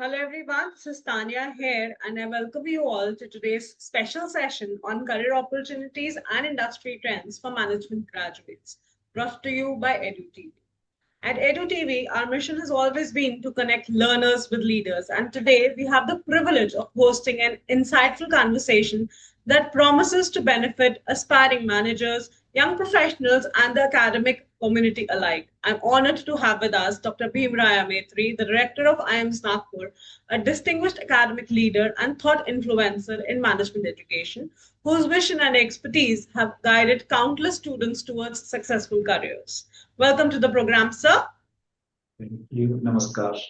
Hello everyone, this is Tanya here, and I welcome you all to today's special session on career opportunities and industry trends for management graduates, brought to you by EDU TV. At EDU TV, our mission has always been to connect learners with leaders, and today we have the privilege of hosting an insightful conversation that promises to benefit aspiring managers, young professionals, and the academic community alike. I'm honored to have with us Dr. Bhimaraya Metri, the director of IIM Nagpur, a distinguished academic leader and thought influencer in management education, whose vision and expertise have guided countless students towards successful careers. Welcome to the program, sir. Thank you. Namaskar.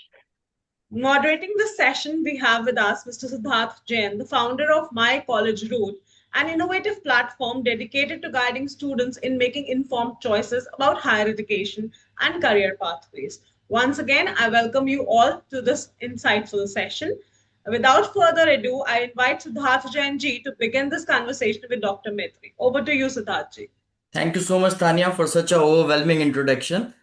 Moderating this session, we have with us Mr. Siddhartha Jain, the founder of My College Route, an innovative platform dedicated to guiding students in making informed choices about higher education and career pathways. Once again, I welcome you all to this insightful session. Without further ado, I invite Siddhartha Jain ji to begin this conversation with Dr. Metri. Over to you, Siddhartha ji. Thank you so much, Tanya, for such an overwhelming introduction.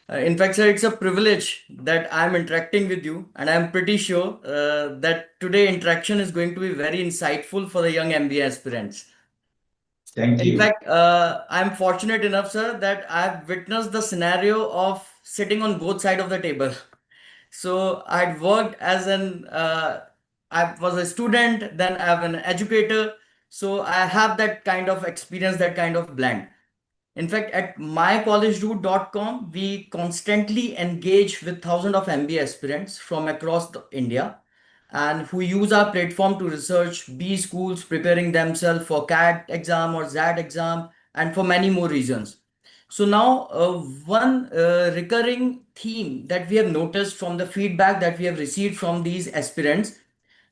In fact, sir, it's a privilege that I'm interacting with you, and I'm pretty sure that today interaction is going to be very insightful for the young MBA aspirants. Thank you. In fact, I'm fortunate enough, sir, that I've witnessed the scenario of sitting on both sides of the table. So I'd worked as I was a student, then I'm an educator. So I have that kind of experience, that kind of blend. In fact, at mycollegeroute.com, we constantly engage with thousands of MBA aspirants from across India and who use our platform to research B schools preparing themselves for CAT exam or ZAT exam and for many more reasons. So now one recurring theme that we have noticed from the feedback that we have received from these aspirants,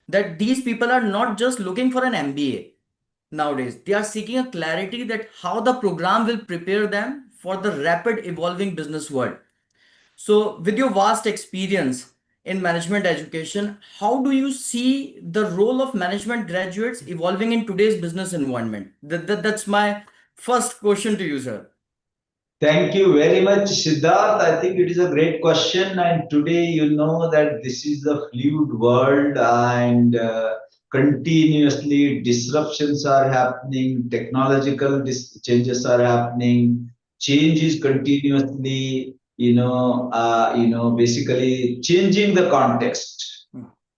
that these people are not just looking for an MBA. Nowadays, they are seeking a clarity that how the program will prepare them for the rapid evolving business world. So, with your vast experience in management education, how do you see the role of management graduates evolving in today's business environment? That's my first question to you, sir. Thank you very much, Siddharth. I think it is a great question. And today, you know that this is a fluid world and continuously disruptions are happening, technological changes are happening, change is continuously, basically changing the context.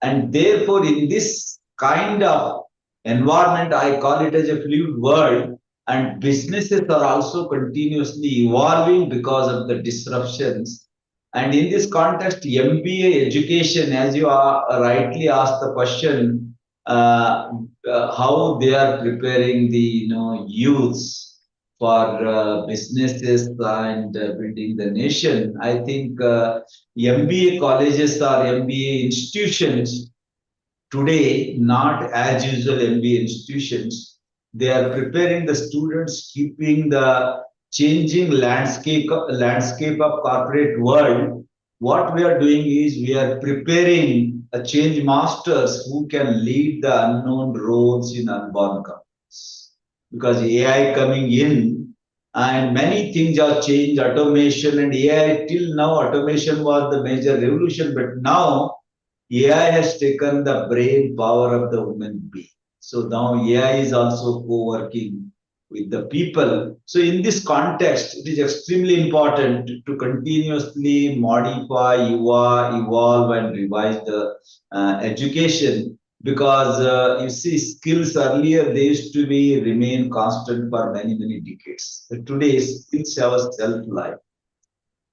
And therefore, in this kind of environment, I call it as a fluid world. And businesses are also continuously evolving because of the disruptions. And in this context, MBA education, as you rightly asked the question, how they are preparing the youths for businesses and building the nation. I think MBA colleges or MBA institutions today, not as usual MBA institutions. They are preparing the students, keeping the changing landscape of corporate world. What we are doing is we are preparing a change masters who can lead the unknown roles in unborn companies. Because AI coming in and many things are changed, automation and AI. Till now, automation was the major revolution, but now AI has taken the brain power of the human being. So now AI is also co-working with the people. So in this context, it is extremely important to continuously modify, evolve and revise the education because you see skills earlier, they used to be remain constant for many, many decades. But today skills have a shelf life.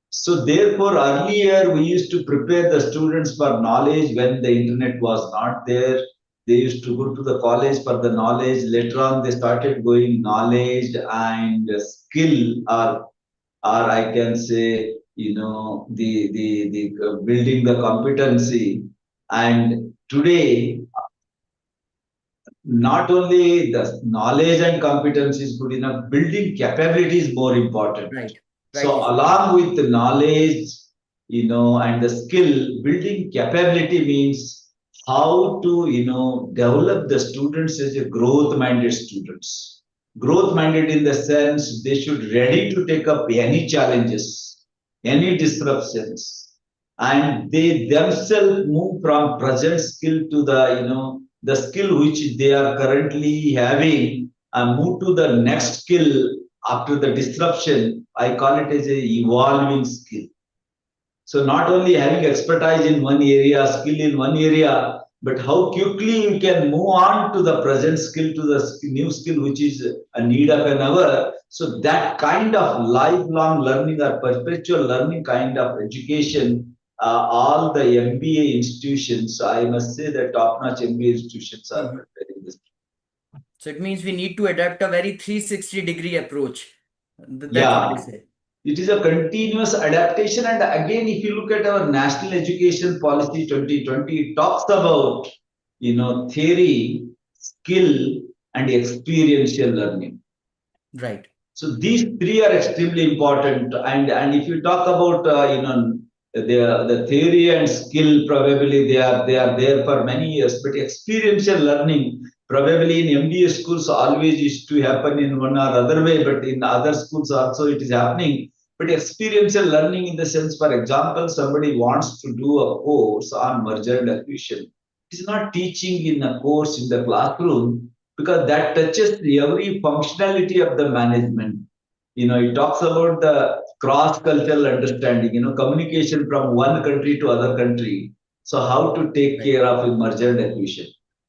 So therefore, earlier we used to prepare the students for knowledge when the internet was not there. They used to go to the college for the knowledge. Later on, they started going knowledge and skill, or I can say, the building the competency. And today, not only the knowledge and competence is good enough, building capability is more important. Right. So along with the knowledge, and the skill, building capability means how to, develop the students as a growth-minded students. Growth-minded in the sense they should ready to take up any challenges, any disruptions, and they themselves move from present skill to the skill which they are currently having and move to the next skill after the disruption. I call it as a evolving skill. So not only having expertise in one area, skill in one area, but how quickly you can move on to the present skill to the new skill, which is a need of an hour. So that kind of lifelong learning or perpetual learning kind of education, all the MBA institutions, I must say that top-notch MBA institutions are preparing this. So it means we need to adapt a very 360-degree approach. That's Yeah. what you say. It is a continuous adaptation. And again, if you look at our National Education Policy 2020, it talks about, theory, skill, and experiential learning. Right. So these three are extremely important. And if you talk about, the theory and skill, probably they are there for many years. But experiential learning, probably in MBA schools, always used to happen in one or other way. But in other schools also it is happening. But experiential learning in the sense, for example, somebody wants to do a course on merger and acquisition. It is not teaching in a course in the classroom, because that touches every functionality of the management. It talks about the cross-cultural understanding, communication from one country to other country. So how to take care of a merger and acquisition.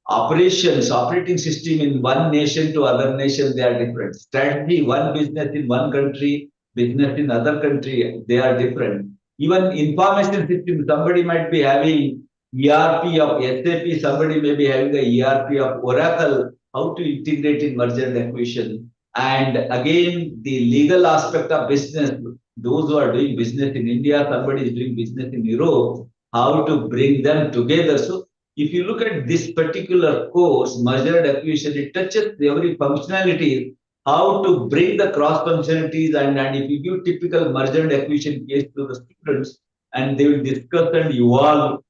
Operations, operating system in one nation to other nation, they are different. Strategy, one business in one country, business in other country, they are different. Even information system, somebody might be having ERP of SAP, somebody may be having a ERP of Oracle, how to integrate in merger and acquisition. And again, the legal aspect of business, those who are doing business in India, somebody is doing business in Europe, how to bring them together. So if you look at this particular course, merger and acquisition, it touches every functionality, how to bring the cross functionalities, and if you give typical merger and acquisition case to the students, and they will discuss and evolve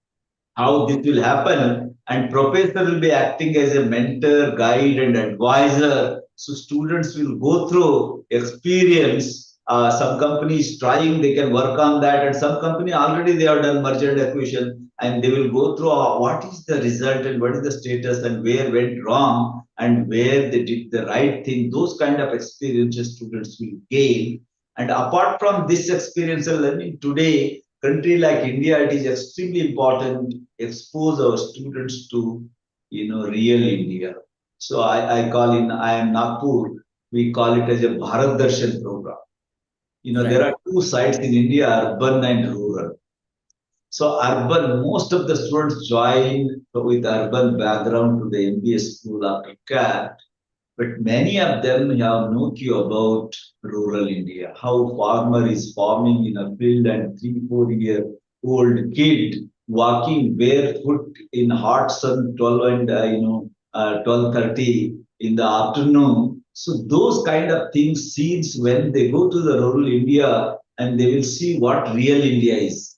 how this will happen, and professor will be acting as a mentor, guide, and advisor. So students will go through experience. Some companies trying, they can work on that, and some company already they have done merger and acquisition, and they will go through what is the result and what is the status and where went wrong and where they did the right thing. Those kind of experiences students will gain. And apart from this experiential learning, today country like India, it is extremely important expose our students to, real India. So I call in IIM Nagpur, we call it as a Bharat Darshan program. There are two sides in India, urban and rural. So urban, most of the students join with urban background to the MBA school after CAT, but many of them have no clue about rural India, how farmer is farming in a field and 3, 4 year old kid walking barefoot in hot sun 12 and 12:30 in the afternoon. So those kind of things, scenes when they go to the rural India and they will see what real India is.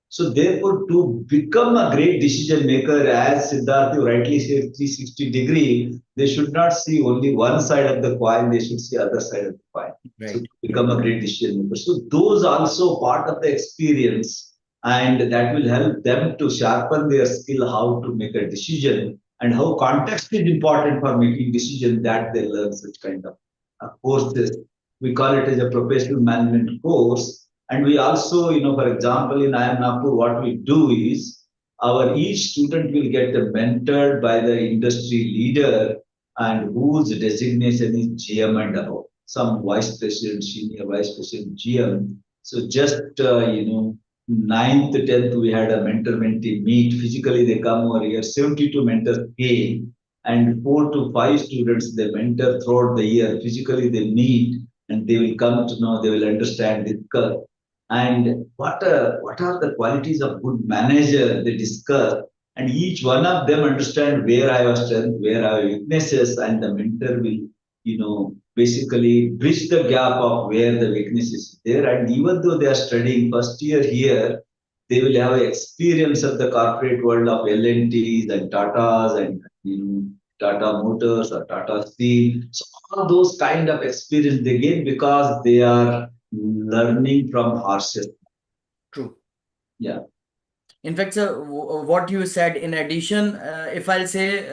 So therefore, to become a great decision maker, as Siddhartha rightly said, 360-degree, they should not see only one side of the coin, they should see other side of the coin. So to become a great decision maker. So those also part of the experience, and that will help them to sharpen their skill how to make a decision, and how context is important for making decision, that they learn such kind of courses. We call it as a professional management course. And we also, for example, in IIM Nagpur, what we do is each student will get mentored by the industry leader, and whose designation is GM and above, some vice president, senior vice president, GM. So just, 9th, 10th, we had a mentor-mentee meet. Physically, they come over here. 72 mentors came, and 4 to 5 students they mentor throughout the year. Physically, they meet, and they will come to know, they will understand, discuss. And what are the qualities of good manager, they discuss, and each one of them understand where I have strength, where I have weaknesses, and the mentor will, basically bridge the gap of where the weakness is there. And even though they are studying first year here, they will have experience of the corporate world of L&Ts and Tatas and, Tata Motors or Tata Steel. So all those kind of experience they gain because they are learning from hardships. True. Yeah. In fact, sir, what you said in addition, if I'll say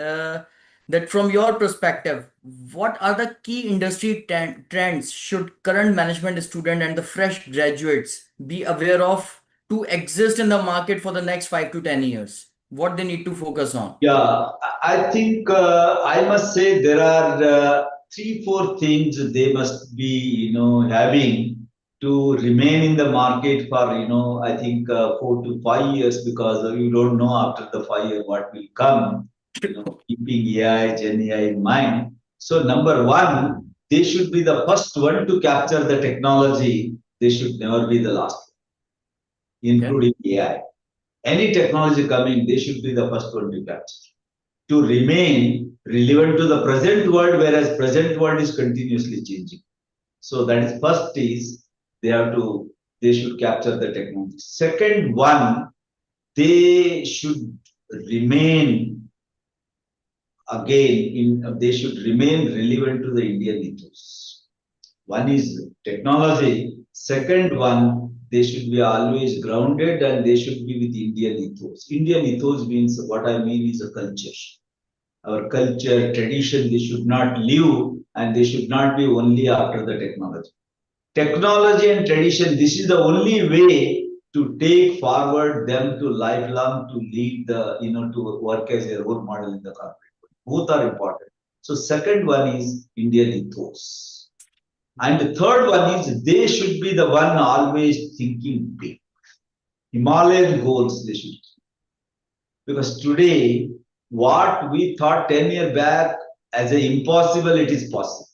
that from your perspective, what are the key industry trends should current management student and the fresh graduates be aware of to exist in the market for the next 5 to 10 years? What they need to focus on? Yeah, I think I must say there are three, four things they must be, having to remain in the market for, I think 4 to 5 years, because you don't know after the 5 year what will come, keeping AI, Gen AI in mind. So number one, they should be the first one to capture the technology. They should never be the last, including AI. Any technology coming, they should be the first one to capture, to remain relevant to the present world, whereas present world is continuously changing. So that is first is they should capture the technology. Second one, they should remain they should remain relevant to the Indian ethos. One is technology. Second one, they should be always grounded and they should be with Indian ethos. Indian ethos means, what I mean is a culture. Our culture, tradition, they should not live and they should not be only after the technology. Technology and tradition, this is the only way to take forward them to lifelong, to lead to work as a role model in the corporate. Both are important. So second one is Indian ethos. And the third one is they should be the one always thinking big. Himalayan goals they should. Because today, what we thought 10 years back as an impossible, it is possible.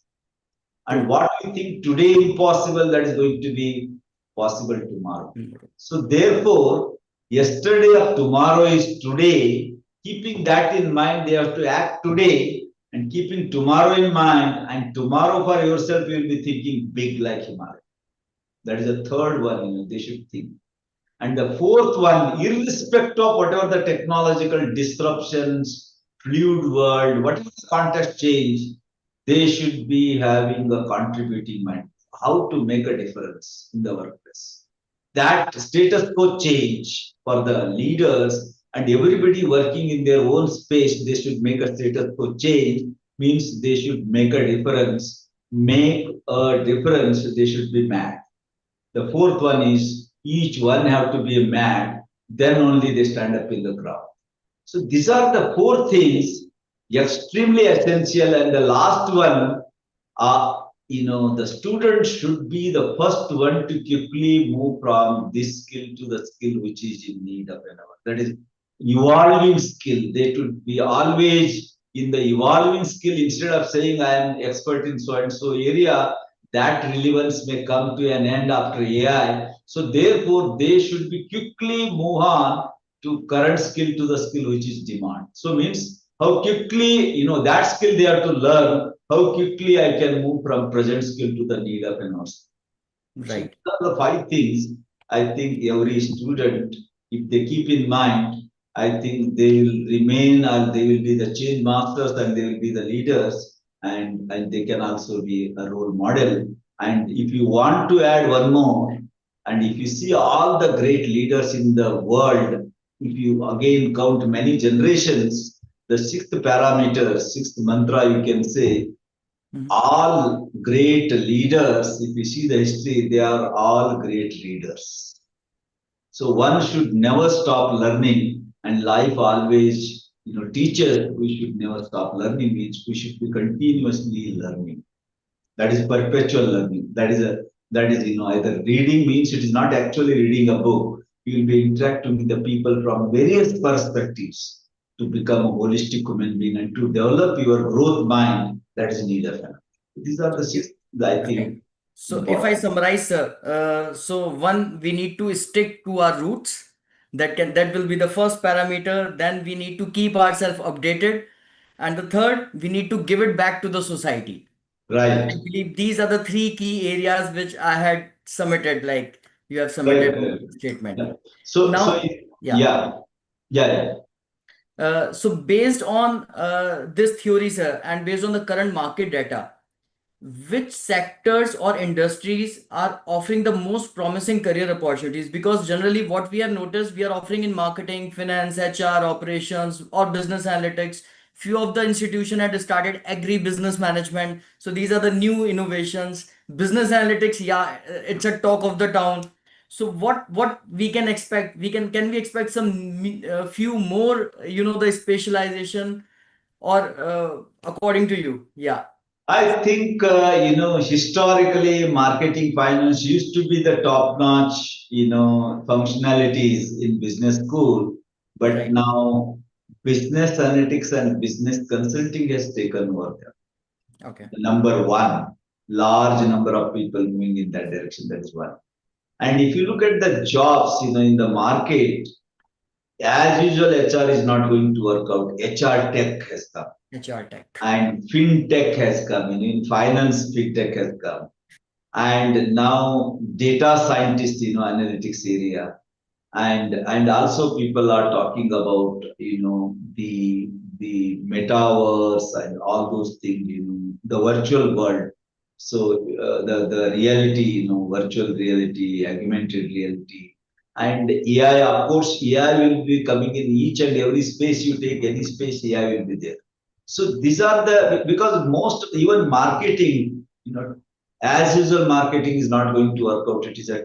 And what we think today impossible, that is going to be possible tomorrow. So therefore, yesterday of tomorrow is today. Keeping that in mind, they have to act today, and keeping tomorrow in mind, and tomorrow for yourself, you will be thinking big like Himalaya. That is the third one, they should think. And the fourth one, irrespective of whatever the technological disruptions, fluid world, whatever the context change, they should be having a contributing mind. How to make a difference in the workplace. That status quo change for the leaders and everybody working in their own space, they should make a status quo change, means they should make a difference. Make a difference, they should be mad. The fourth one is each one have to be a man, then only they stand up in the crowd. So these are the four things extremely essential. And the last one, the student should be the first one to quickly move from this skill to the skill which is in need of an hour. That is evolving skill. They should be always in the evolving skill. Instead of saying I am expert in so and so area, that relevance may come to an end after AI. So therefore, they should be quickly move on to current skill to the skill which is demand. So means how quickly, that skill they have to learn, how quickly I can move from present skill to the need of an hour. Right. So these are the 5 things I think every student, if they keep in mind, I think they will remain and they will be the change masters and they will be the leaders, and they can also be a role model. And if you want to add one more, and if you see all the great leaders in the world, if you again count many generations, the sixth parameter, sixth mantra, you can say, all great leaders, if you see the history, they are all great leaders. So one should never stop learning, and life always, teaches we should never stop learning, means we should be continuously learning. That is perpetual learning. That is either reading means it is not actually reading a book. You will be interacting with the people from various perspectives to become a holistic human being and to develop your growth mind. That is needed. These are the 6, I think. So if I summarize, sir, so one, we need to stick to our roots. That will be the first parameter. Then we need to keep ourselves updated, and the third, we need to give it back to the society. Right. I believe these are the 3 key areas which I had submitted, like you have submitted in the statement. Yeah. So Now, yeah. So based on this theory, sir, and based on the current market data, which sectors or industries are offering the most promising career opportunities? Because generally, what we have noticed, we are offering in marketing, finance, HR, operations, or business analytics. Few of the institution had started agri-business management. So these are the new innovations. Business analytics, yeah, it's a talk of the town. So what we can expect? Can we expect some few more, the specialization, or according to you? Yeah. I think, historically, marketing finance used to be the top-notch, functionalities in business school. But Right. now business analytics and business consulting has taken over there. Okay. Number one, large number of people moving in that direction. That's one. And if you look at the jobs, in the market, as usual, HR is not going to work out. HR tech has come HR tech. and fintech has come in finance, fintech has come. And now data scientists, analytics area. And also people are talking about, the metaverse and all those things, the virtual world. So the reality, virtual reality, augmented reality, and AI. Of course, AI will be coming in each and every space you take. Any space, AI will be there. So these are because most even marketing, as usual, marketing is not going to work out. It is a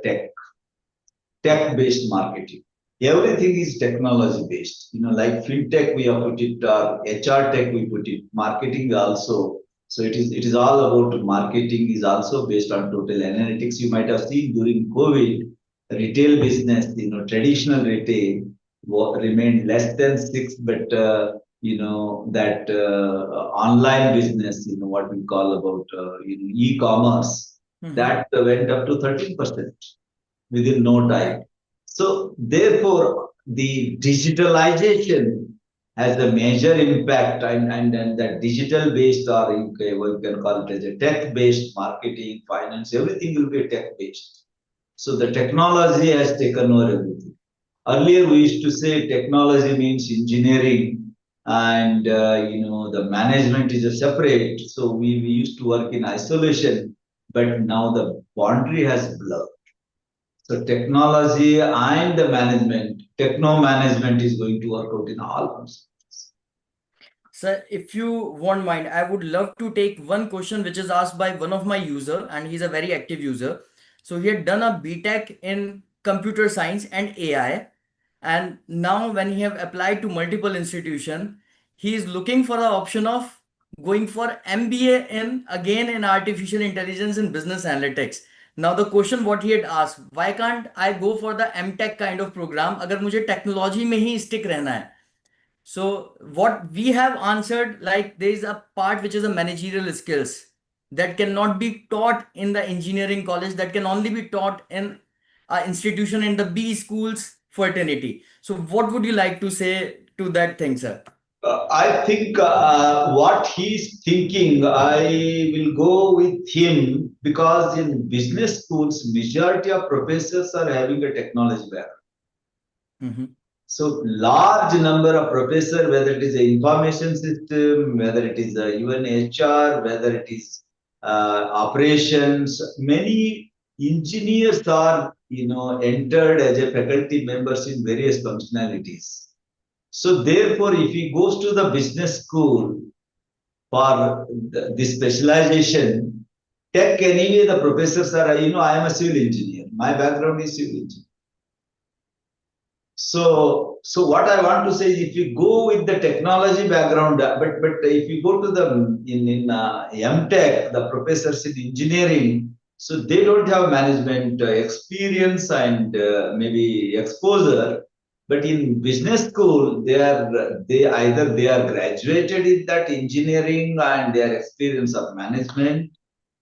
tech-based marketing. Everything is technology-based. Like fintech, we have put it, HR tech, we put it, marketing also. So it is all about marketing is also based on total analytics. You might have seen during COVID, retail business, traditional retail remained less than 6, but that online business, what we call about e-commerce, that went up to 13% within no time. Right. So therefore, the digitalization has a major impact, and that digital based, or you can call it as a tech based marketing, finance, everything will be tech based. So the technology has taken over everything. Earlier, we used to say technology means engineering, and the management is a separate. So we used to work in isolation, but now the boundary has blurred. So technology and the management, techno management is going to work out in all aspects. Sir, if you won't mind, I would love to take one question which is asked by one of my user, and he's a very active user. So he had done a BTech in computer science and AI, and now when he have applied to multiple institution, he is looking for the option of going for MBA in artificial intelligence and business analytics. Now the question what he had asked, why can't I go for the MTech kind of program अगर मुझे technology में ही stick रहना है? So what we have answered, like there is a part which is a managerial skills that cannot be taught in the engineering college, that can only be taught in a institution in the B schools fraternity. So what would you like to say to that thing, sir? I think what he's thinking, I will go with him because in business schools, majority of professors are having a technology background. So large number of professors, whether it is an information system, whether it is even HR, whether it is operations, many engineers are entered as a faculty members in various functionalities. So therefore, if he goes to the business school for this specialization, tech anyway, the professors are, I am a civil engineer. My background is civil engineer. So what I want to say is, if you go with the technology background, but if you go to the in MTech, the professors in engineering, so they don't have management experience and maybe exposure. But in business school, they are graduated in that engineering and their experience of management,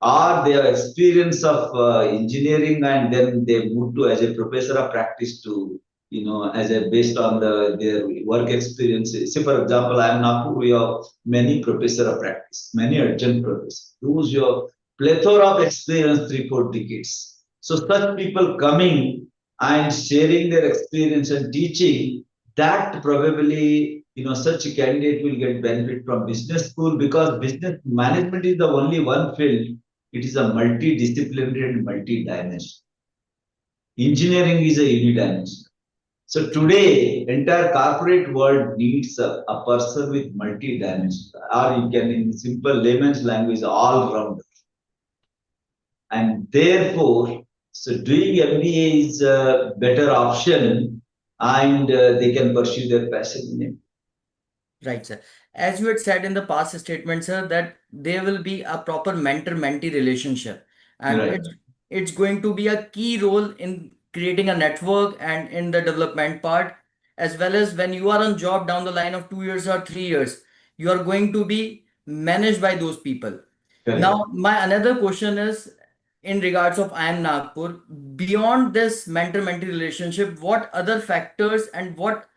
or they have experience of engineering and then they move to as a professor of practice to as a based on their work experience. Say for example, I am Nagpur. We have many professor of practice, many adjunct professors. Those you have plethora of experience, 3-4 decades. So such people coming and sharing their experience and teaching, that probably such a candidate will get benefit from business school, because business management is the only one field it is a multidisciplinary and multi-dimensional. Engineering is a unidimensional. So today, entire corporate world needs a person with multi-dimensional, or you can, in simple layman's language, all-rounder. And therefore, so doing MBA is a better option, and they can pursue their passion in it. Right, sir. As you had said in the past statement, sir, that there will be a proper mentor-mentee relationship, and Right. it's going to be a key role in creating a network and in the development part, as well as when you are on job down the line of 2 years or 3 years, you are going to be managed by those people. Correct. Now, my another question is in regards of IIM Nagpur, beyond this mentor-mentee relationship, what other factors and what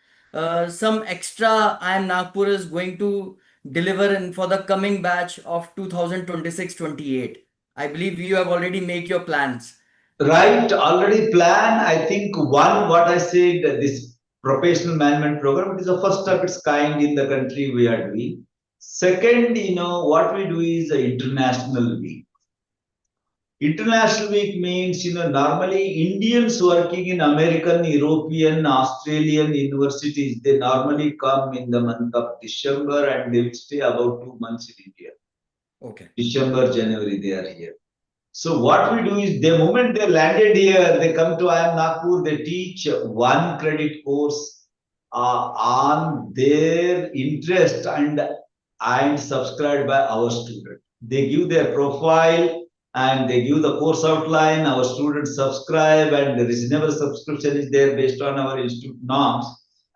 some extra IIM Nagpur is going to deliver in for the coming batch of 2026-28? I believe you have already made your plans. Right, already plan. I think one, what I said, this professional management program, it is the first of its kind in the country we are doing. Second, what we do is the international week. International week means, normally Indians working in American, European, Australian universities, they normally come in the month of December and they will stay about 2 months in India. Okay. December, January, they are here. So what we do is, the moment they landed here, they come to IIM Nagpur, they teach one credit course on their interest and subscribed by our student. They give their profile and they give the course outline, our students subscribe, and the reasonable subscription is there based on our institute norms,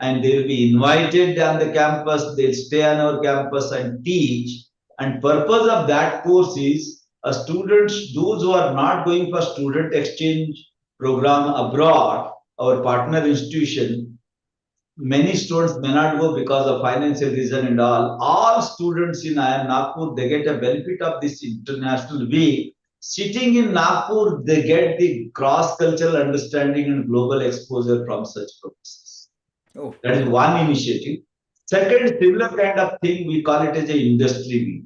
and they will be invited on the campus, they'll stay on our campus and teach. And purpose of that course is, students, those who are not going for student exchange program abroad, our partner institution, many students may not go because of financial reason and all. All students in IIM Nagpur, they get a benefit of this international week. Sitting in Nagpur, they get the cross-cultural understanding and global exposure from such professors. Oh. That is one initiative. Second, similar kind of thing, we call it as a industry week.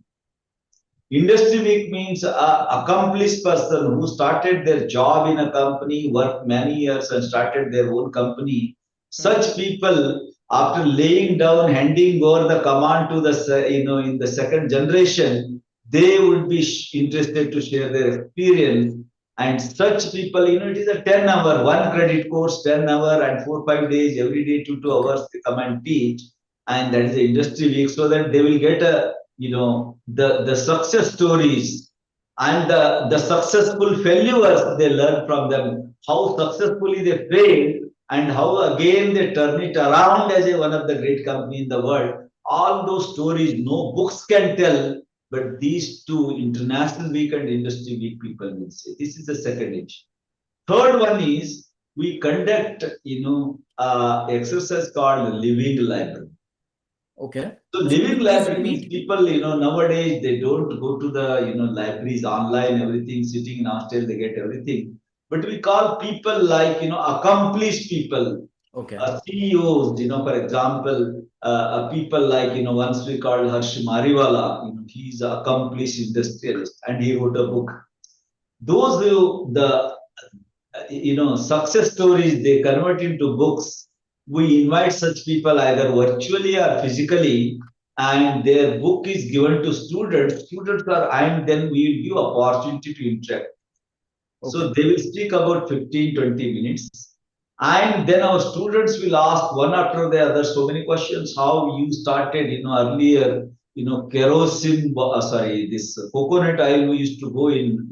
Industry week means an accomplished person who started their job in a company, worked many years and started their own company. Such people, after laying down, handing over the command to the, in the second generation, they would be interested to share their experience. And such people, it is a 10-hour, one credit course, 10-hour and 4-5 days, every day 2 hours, they come and teach. And that is the industry week, so that they will get the success stories and the successful failures, they learn from them, how successfully they failed and how again they turn it around as one of the great companies in the world. All those stories, no books can tell, but these two, international week and industry week, people will say. This is the second age. Third one is, we conduct, exercise called living library. Okay. So living library means people, nowadays they don't go to the, libraries online, everything, sitting in hostel, they get everything. But we call people like, accomplished people, Okay. CEOs, for example, people like, once we called Harsh Mariwala, he's an accomplished industrialist and he wrote a book. Those who, success stories, they convert into books. We invite such people either virtually or physically, and their book is given to students. Students are, and then we give opportunity to interact. Okay. So they will speak about 15-20 minutes. And then our students will ask one after the other so many questions. How you started, earlier, kerosene, this coconut oil we used to go in,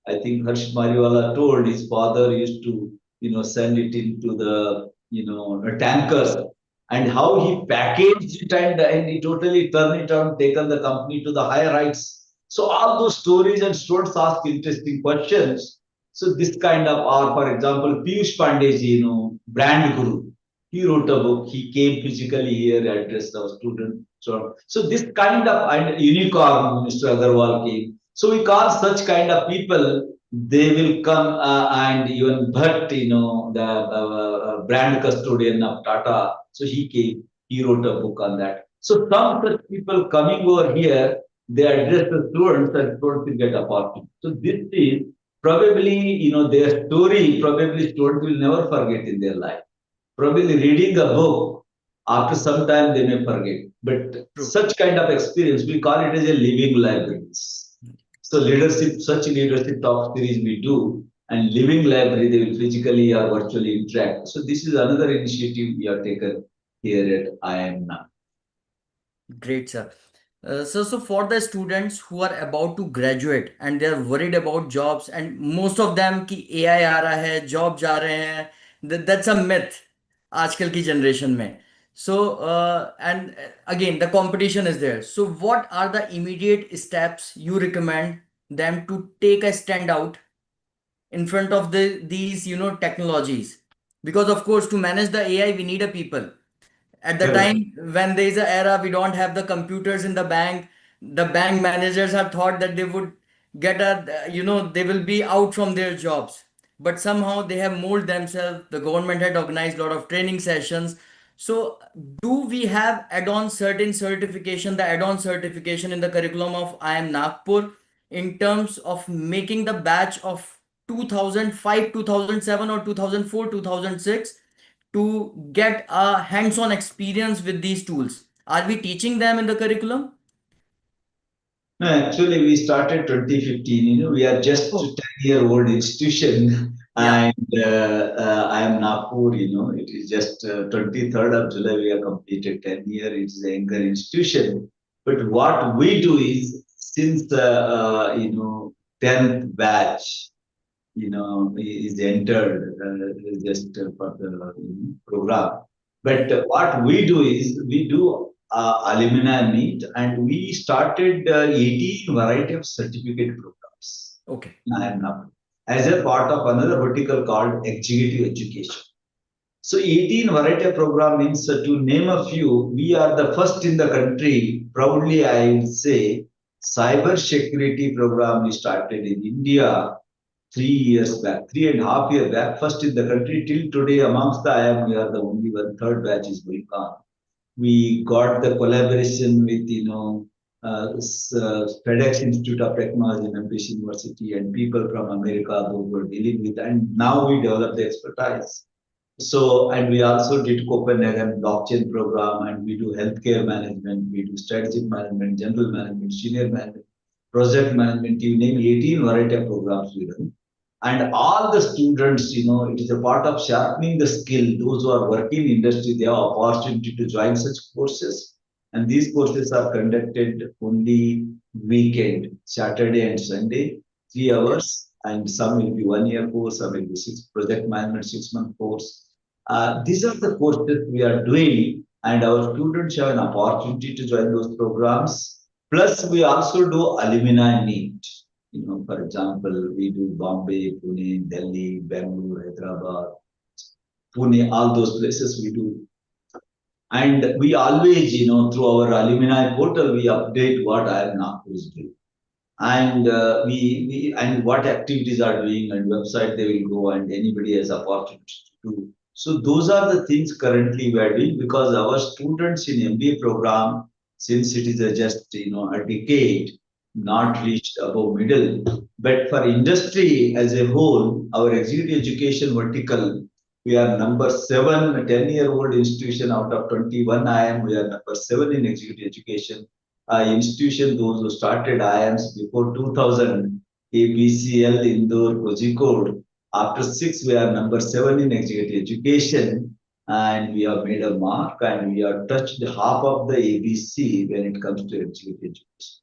I think Harsh Mariwala told his father used to, send it into the, tankers, and how he packaged it and he totally turned it on, taken the company to the higher heights. So all those stories, and students ask interesting questions. So this kind of, or for example, Piyush Pandey, brand guru, he wrote a book. He came physically here, addressed our students. So this kind of, and unicorn, Mr. Agarwal came. So we call such kind of people, they will come and even Bhatt, the brand custodian of Tata. So he came, he wrote a book on that. So some such people coming over here, they address the students and students will get opportunity. So this is probably, their story, probably students will never forget in their life. Probably reading a book, after some time they may forget. But True. such kind of experience, we call it as a living libraries. So such leadership talk series we do, and living library, they will physically or virtually interact. So this is another initiative we have taken here at IIM Nagpur. Great, sir. So for the students who are about to graduate and they are worried about jobs, and most of them कि AI आ रहा है, job जा रहे हैं, that's a myth आजकल की generation में. So and again the competition is there. So what are the immediate steps you recommend them to take a stand out in front of these technologies? Because of course to manage the AI we need a people. At the Correct. time when there is an era, we don't have the computers in the bank. The bank managers are thought that they would get they will be out from their jobs. But somehow they have molded themselves. The government had organized a lot of training sessions. So, do we have add-on certain certification, the add-on certification in the curriculum of IIM Nagpur in terms of making the batch of 2005, 2007, or 2004, 2006 to get a hands-on experience with these tools? Are we teaching them in the curriculum? No, actually, we started 2015. We are just a Oh, 10-year-old institution, yeah. and I am Nagpur. It is just 23rd of July. We have completed 10 years. It is a younger institution. But what we do is since 10th batch, is entered just for the program. But what we do is we do alumni meet, and we started 18 variety of certificate programs. Okay. I am now as a part of another vertical called executive education. So 18 variety of program means to name a few, we are the first in the country. Proudly, I will say, cyber security program we started in India 3 years back, 3.5 years back, first in the country. Till today, amongst the IIM, we are the only one. Third batch is going on. We got the collaboration with, FedEx Institute of Technology, Memphis University, and people from America who were dealing with, and now we develop the expertise. So, and we also did Copenhagen blockchain program, and we do healthcare management, we do strategic management, general management, senior management, project management, you name 18 variety of programs we run. And all the students, it is a part of sharpening the skill. Those who are working in industry, they have opportunity to join such courses. And these courses are conducted only weekend, Saturday and Sunday, 3 hours. And some will be 1 year course, some will be project management 6-month course. These are the courses we are doing, and our students have an opportunity to join those programs. Plus, we also do alumni meet. For example, we do Bombay, Pune, Delhi, Bangalore, Hyderabad, Pune, all those places we do. And we always, through our alumni portal, we update what IIM Nagpur is doing. And we and what activities are doing, and website they will go, and anybody has opportunity to do. So those are the things currently we are doing, because our students in MBA program, since it is just a decade, not reached above middle. But for industry as a whole, our executive education vertical, we are number 7, a 10-year-old institution out of 21 IIM. We are number 7 in executive education. Institution, those who started IIMs before 2000, ABCL, Indore, Kozhikode. After 6, we are number 7 in executive education, and we have made a mark, and we have touched half of the ABC when it comes to executive education.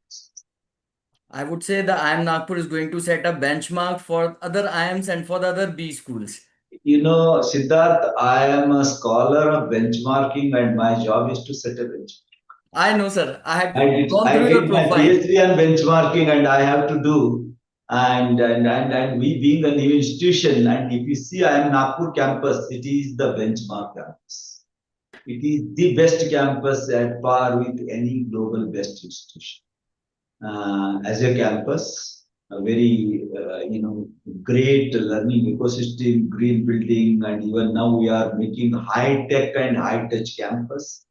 I would say the IIM Nagpur is going to set a benchmark for other IIMs and for the other B schools. Siddharth, I am a scholar of benchmarking, and my job is to set a benchmark. I know, sir. I had gone I through your did my profile. PhD on benchmarking, and I have to do. And we being a new institution, and if you see, I am Nagpur campus, it is the benchmark campus. It is the best campus at par with any global best institution. As a campus, a very great learning ecosystem, green building, and even now we are making high tech and high touch campus.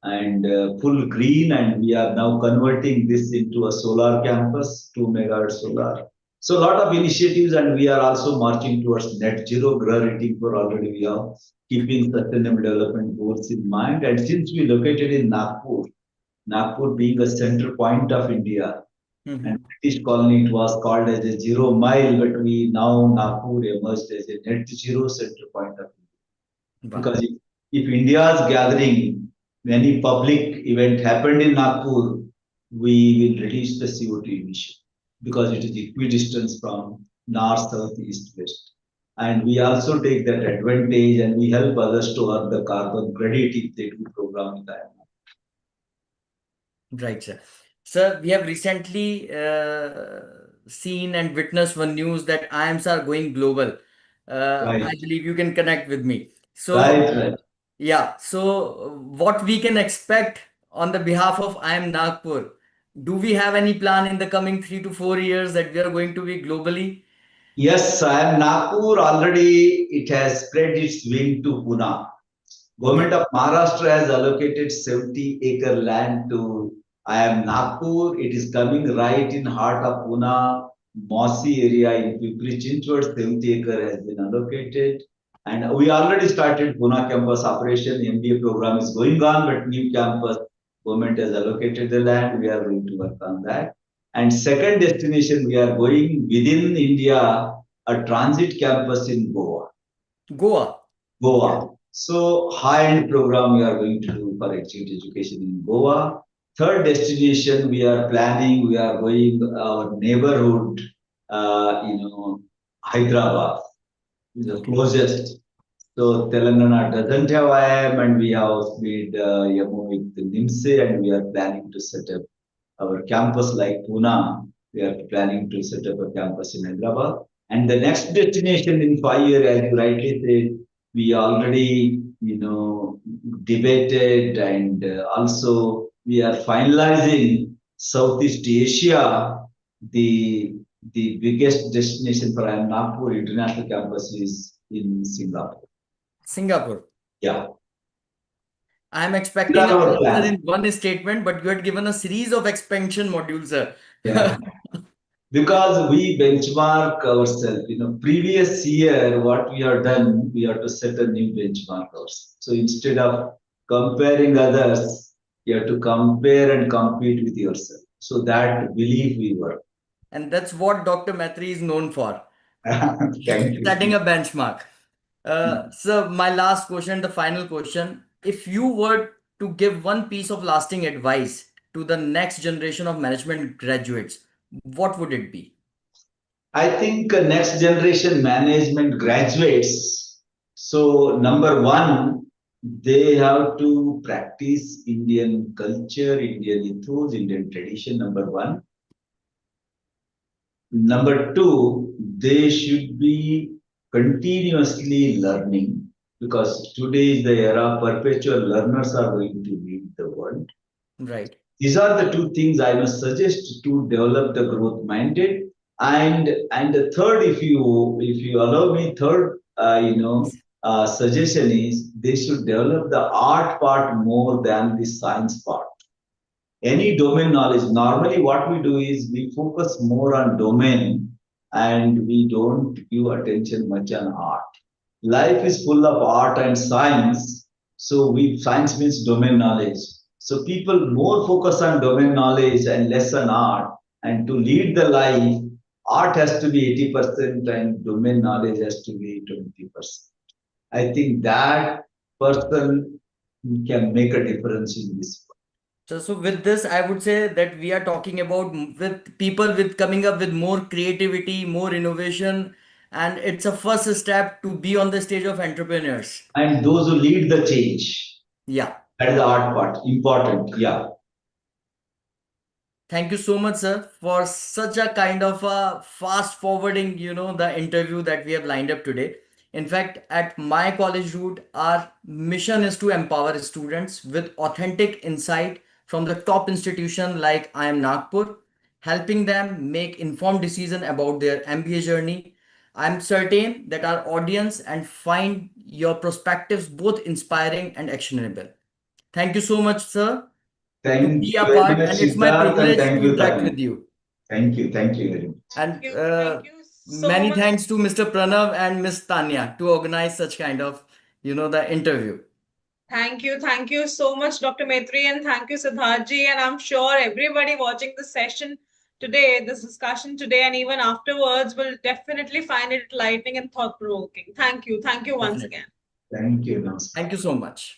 and full green, and we are now converting this into a solar campus, 2 megawatt solar. So a lot of initiatives, and we are also marching towards net zero. Grah rating for already we are keeping sustainable development goals in mind. And since we located in Nagpur, Nagpur being a center point of India, and British colony, it was called as a 0 mile, but we now Nagpur emerged as a net zero center point of India. Wow. Because if India's gathering, any public event happened in Nagpur, we will reduce the CO2 emission because it is equidistant from north, south, east, west. And we also take that advantage and we help others to earn the carbon credit if they do program with IIM. Right, sir. Sir, we have recently seen and witnessed one news that IIMs are going global. I Right, believe you can connect with me. So, right. yeah, so what we can expect on the behalf of IIM Nagpur? Do we have any plan in the coming 3 to 4 years that we are going to be globally? Yes, IIM Nagpur already it has spread its wing to Pune. Okay. Government of Maharashtra has allocated 70-acre land to IIM Nagpur. It is coming right in heart of Pune, mossy area in Pimpri Chinchwad. 70 acre has been allocated. And we already started Pune campus operation. MBA program is going on, but new campus, government has allocated the land. We are going to work on that. And second destination, we are going within India, a transit campus in Goa. Goa. Okay. Goa. So high-end program we are going to do for executive education in Goa. Third destination we are planning, we are going our neighborhood, Hyderabad, the Okay. closest. So Telangana doesn't have IIM, and we have made MOU with NIMSE, and we are planning to set up our campus like Pune. We are planning to set up a campus in Hyderabad. And the next destination in 5 years, as you rightly said, we already, debated, and also we are finalizing Southeast Asia. The biggest destination for IIM Nagpur International Campus is in Singapore. Singapore. Yeah. I am These expecting are an our answer plans. in one statement, but you had given a series of expansion modules, sir. Yeah. Because we benchmark ourselves, previous year, what we have done, we have to set a new benchmark ourselves. So instead of comparing others, you have to compare and compete with yourself. So that belief we work. And that's what Dr. Metri is known for, Thank you. setting a benchmark. So my last question, the final question. If you were to give one piece of lasting advice to the next generation of management graduates, what would it be? I think next generation management graduates. So number one, they have to practice Indian culture, Indian ethos, Indian tradition. Number one. Number two, they should be continuously learning because today is the era perpetual learners are going to lead the world. Right. These are the two things I must suggest to develop the growth minded. And the third, if you allow me, third suggestion is they should develop the art part more than the science part. Any domain knowledge. Normally, what we do is we focus more on domain and we don't give attention much on art. Life is full of art and science. So science means domain knowledge. So people more focus on domain knowledge and less on art. And to lead the life, art has to be 80% and domain knowledge has to be 20%. I think that person can make a difference in this. So with this, I would say that we are talking about with people with coming up with more creativity, more innovation, and it's a first step to be on the stage of entrepreneurs. And those who lead the change. Yeah. That is the art part. Important. Yeah. Thank you so much, sir, for such a kind of a fast forwarding, the interview that we have lined up today. In fact, at my college route, our mission is to empower students with authentic insight from the top institution like IIM Nagpur, helping them make informed decision about their MBA journey. I'm certain that our audience and find your perspectives both inspiring and actionable. Thank you so much, sir, to Thank be you a very part, much, and it's my Siddharth, and privilege thank to you, interact Tanya. with you. Thank you very much. And Thank you so many much. thanks to Mr. Pranav and Miss Tanya to organize such kind of, the interview. Thank you so much, Dr. Metri, and thank you, Siddhartha. And I'm sure everybody watching this session today, this discussion today, and even afterwards will definitely find it enlightening and thought provoking. Thank you once Definitely. again. Thank you. Thank you so much.